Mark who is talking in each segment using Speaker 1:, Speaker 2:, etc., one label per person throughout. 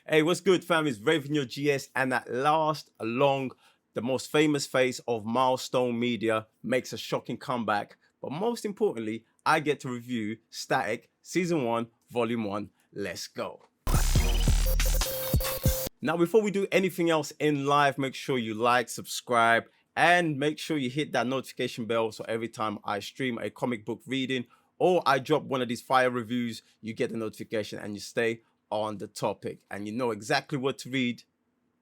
Speaker 1: Hey, what's good, fam? It's Raven your GS, and at last, along the most famous face of Milestone Media makes a shocking comeback. But most importantly, I get to review Static Season 1, Volume 1. Let's go. Now, before we do anything else in life, make sure you like, subscribe, and make sure you hit that notification bell so every time I stream a comic book reading or I drop one of these fire reviews, you get the notification and you stay on the topic and you know exactly what to read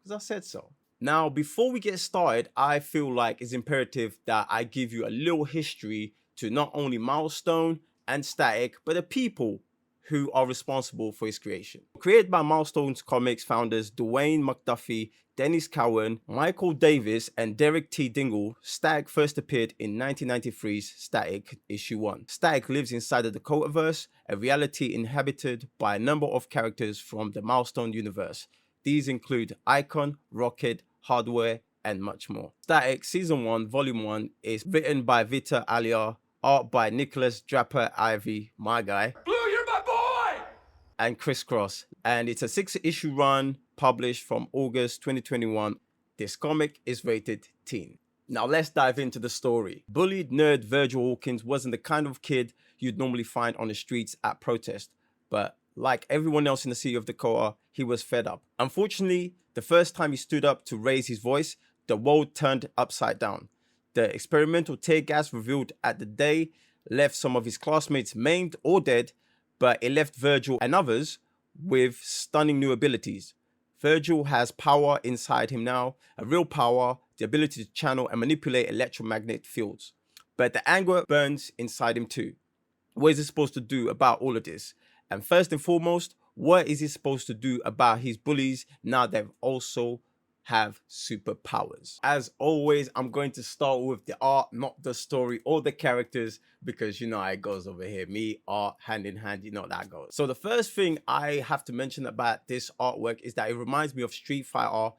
Speaker 1: because I said so. Now, before we get started, I feel like it's imperative that I give you a little history to not only Milestone and Static, but the people who are responsible for its creation. Created by Milestone's Comics founders Dwayne McDuffie, Dennis Cowan, Michael Davis, and Derek T. Dingle, Static first appeared in 1993's Static Issue 1. Static lives inside the Dakotaverse, a reality inhabited by a number of characters from the Milestone Universe. These include Icon, Rocket, Hardware, and much more. Static Season 1, Volume 1 is written by Vita Alia, art by Nicholas Draper Ivy, my guy, and Chris Cross, and it's a 6-issue run published from August 2021. This comic is rated teen. Now let's dive into the story. Bullied nerd Virgil Hawkins wasn't the kind of kid you'd normally find on the streets at protest, but like everyone else in the city of Dakota, he was fed up. Unfortunately, the first time he stood up to raise his voice, the world turned upside down. The experimental tear gas revealed at the day left some of his classmates maimed or dead, but it left Virgil and others with stunning new abilities. Virgil has power inside him now, a real power, the ability to channel and manipulate electromagnetic fields. But the anger burns inside him too. What is he supposed to do about all of this? And first and foremost, what is he supposed to do about his bullies now they've also have superpowers? As always, I'm going to start with the art, not the story or the characters, because you know how it goes over here. Me, art, hand in hand, you know how that goes. So the first thing I have to mention about this artwork is that it reminds me of Street Fighter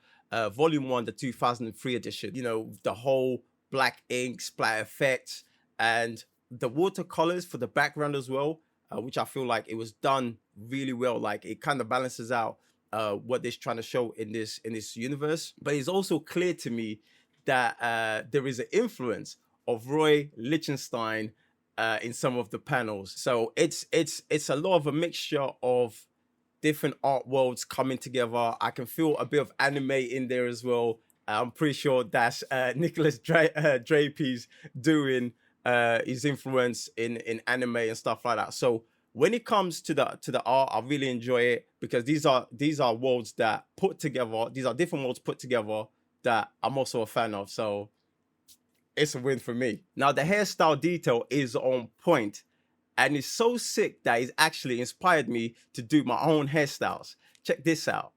Speaker 1: Volume 1, the 2003 edition. You know, the whole black ink, splatter effects, and the watercolors for the background as well, which I feel like it was done really well. Like it kind of balances out what they're trying to show in this universe. But it's also clear to me that there is an influence of Roy Lichtenstein in some of the panels. So it's a lot of a mixture of different art worlds coming together. I can feel a bit of anime in there as well. I'm pretty sure that's Nicholas Drape's doing his influence in anime and stuff like that. So when it comes to the art, I really enjoy it because these are worlds that put together. These are different worlds put together that I'm also a fan of. So it's a win for me. Now the hairstyle detail is on point, and it's so sick that it's actually inspired me to do my own hairstyles. Check this out.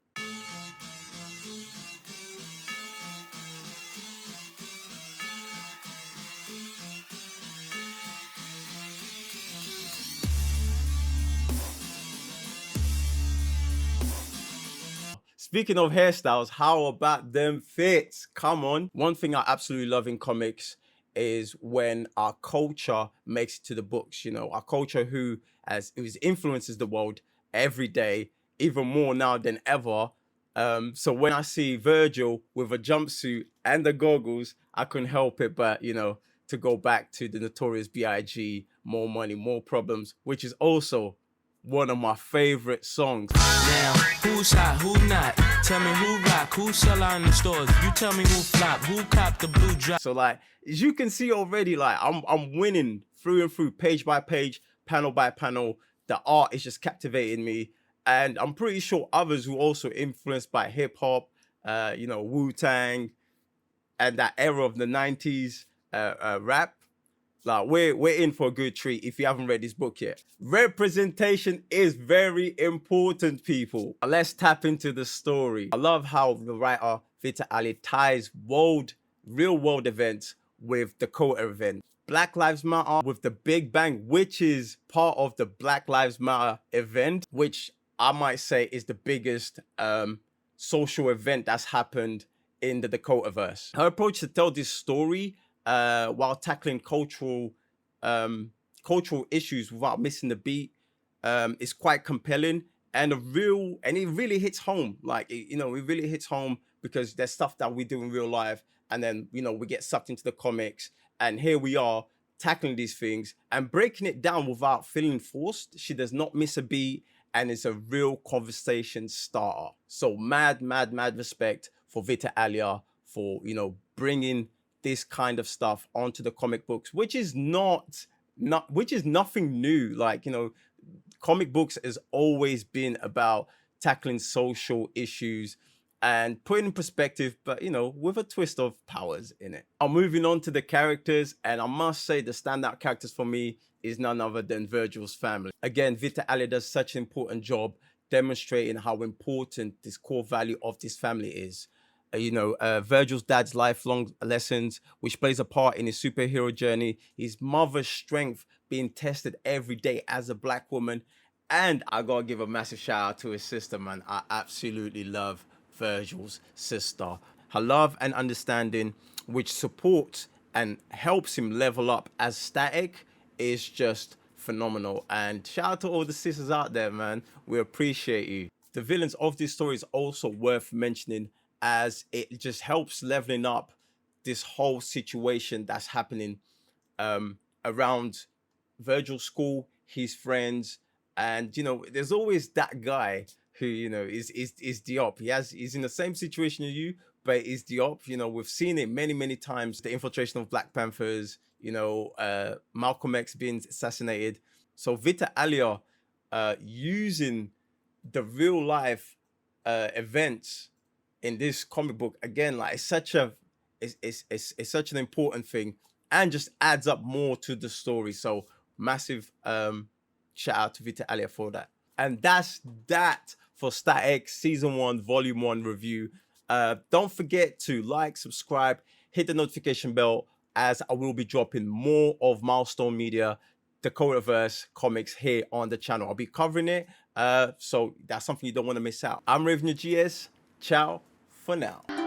Speaker 1: Speaking of hairstyles, how about them fits? Come on. One thing I absolutely love in comics is when our culture makes it to the books. You know, our culture who influences the world every day, even more now than ever. So when I see Virgil with a jumpsuit and the goggles, I couldn't help it but, you know, to go back to the Notorious B.I.G., More Money, More Problems, which is also one of my favorite songs.
Speaker 2: Now, who's hot, who not? Tell me who rock, who sell out in the stores. You tell me who flop, who cop the blue drop.
Speaker 1: So like, as you can see already, like I'm winning through and through, page by page, panel by panel. The art is just captivating me. And I'm pretty sure others who also influenced by hip hop, you know, Wu-Tang, and that era of the 90s rap. Like we're in for a good treat if you haven't read this book yet. Representation is very important, people. Let's tap into the story. I love how the writer Vita Ali ties real world events with Dakota event. Black Lives Matter with the Big Bang, which is part of the Black Lives Matter event, which I might say is the biggest social event that's happened in the Dakotaverse. Her approach to tell this story while tackling cultural issues without missing the beat is quite compelling and it really hits home. Like, it really hits home because there's stuff that we do in real life, and then we get sucked into the comics, and here we are tackling these things and breaking it down without feeling forced. She does not miss a beat, and it's a real conversation starter. So mad respect for Vita Alia for bringing this kind of stuff onto the comic books, which is nothing new. Like, comic books has always been about tackling social issues and putting in perspective, but with a twist of powers in it. I'm moving on to the characters, and I must say the standout characters for me is none other than Virgil's family. Again, Vita Alia does such an important job demonstrating how important this core value of this family is. Virgil's dad's lifelong lessons, which plays a part in his superhero journey, his mother's strength being tested every day as a Black woman, and I gotta give a massive shout out to his sister, man. I absolutely love Virgil's sister. Her love and understanding, which supports and helps him level up as Static, is just phenomenal. And shout out to all the sisters out there, man. We appreciate you. The villains of this story is also worth mentioning, as it just helps leveling up this whole situation that's happening around Virgil's school, his friends, and there's always that guy who is Diop. He's in the same situation as you, but is Diop. We've seen it many times. The infiltration of Black Panthers. Malcolm X being assassinated. So Vita Alia using the real life events in this comic book, again, like, it's such an important thing, and just adds up more to the story. So massive shout out to Vita Alia for that. And that's that for Static Season 1 Volume 1 review. Don't forget to like, subscribe, hit the notification bell, as I will be dropping more of Milestone Media Dakota-verse comics here on the channel. I'll be covering it, so that's something you don't want to miss out. I'm Raven GS. Ciao for now.